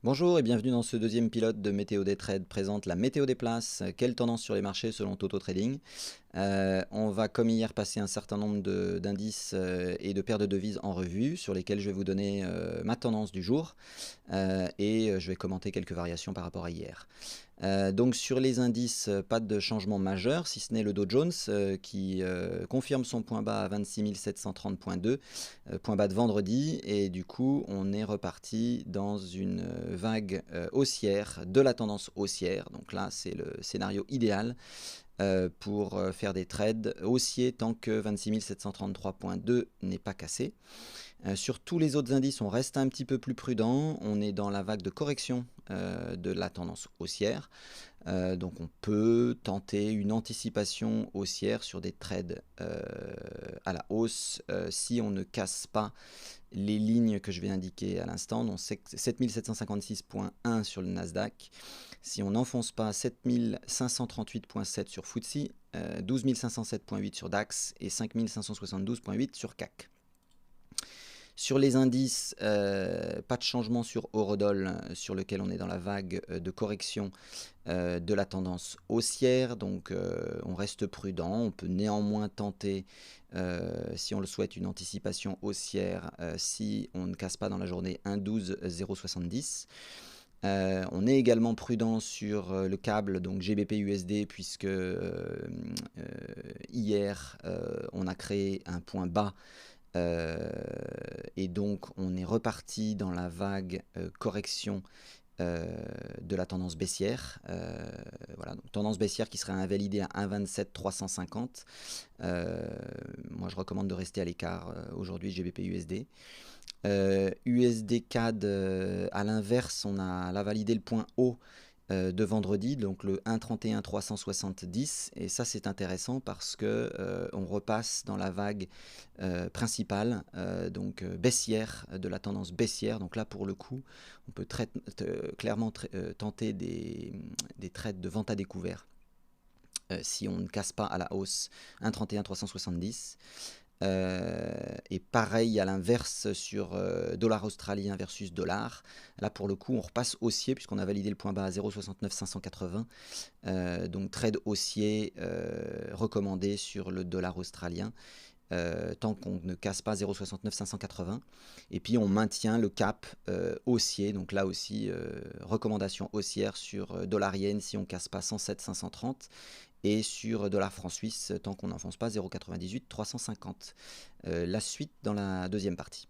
Bonjour et bienvenue dans ce deuxième pilote de Météo des Trades présente la météo des places, quelle tendance sur les marchés selon Toto Trading. On va comme hier passer un certain nombre d'indices et de paires de devises en revue sur lesquels je vais vous donner ma tendance du jour et je vais commenter quelques variations par rapport à hier. Donc sur les indices, pas de changement majeur, si ce n'est le Dow Jones qui confirme son point bas à 26 730,2, point bas de vendredi, et du coup on est reparti dans une vague haussière, de la tendance haussière. Donc là c'est le scénario idéal pour faire des trades haussiers tant que 26 733,2 n'est pas cassé. Sur tous les autres indices, on reste un petit peu plus prudent. On est dans la vague de correction de la tendance haussière. Donc on peut tenter une anticipation haussière sur des trades à la hausse si on ne casse pas les lignes que je vais indiquer à l'instant. Donc 7756,1 sur le Nasdaq. Si on n'enfonce pas 7538,7 sur FTSE, 12507,8 sur DAX et 5572,8 sur CAC. Sur les indices, pas de changement sur Eurodol, sur lequel on est dans la vague de correction de la tendance haussière. Donc on reste prudent. On peut néanmoins tenter, si on le souhaite, une anticipation haussière si on ne casse pas dans la journée 1,12,070. On est également prudent sur le câble, donc GBP USD, puisque hier on a créé un point bas et donc on est reparti dans la vague correction de la tendance baissière. Voilà, donc tendance baissière qui serait invalidée à 1,27 350. Moi je recommande de rester à l'écart aujourd'hui GBP USD. USD CAD à l'inverse, on a validé le point haut de vendredi, donc le 1,31 370, et ça c'est intéressant parce que on repasse dans la vague principale, donc baissière, de la tendance baissière. Donc là pour le coup on peut clairement tenter des trades de vente à découvert si on ne casse pas à la hausse 1,31 370. Et pareil à l'inverse sur dollar australien versus dollar. Là pour le coup on repasse haussier puisqu'on a validé le point bas à 0,69 580. Donc trade haussier recommandé sur le dollar australien. Tant qu'on ne casse pas 0,69 580. Et puis on maintient le cap haussier. Donc là aussi recommandation haussière sur dollar yen si on ne casse pas 107 530. Et sur dollar franc suisse tant qu'on n'enfonce pas 0,98 350. La suite dans la deuxième partie.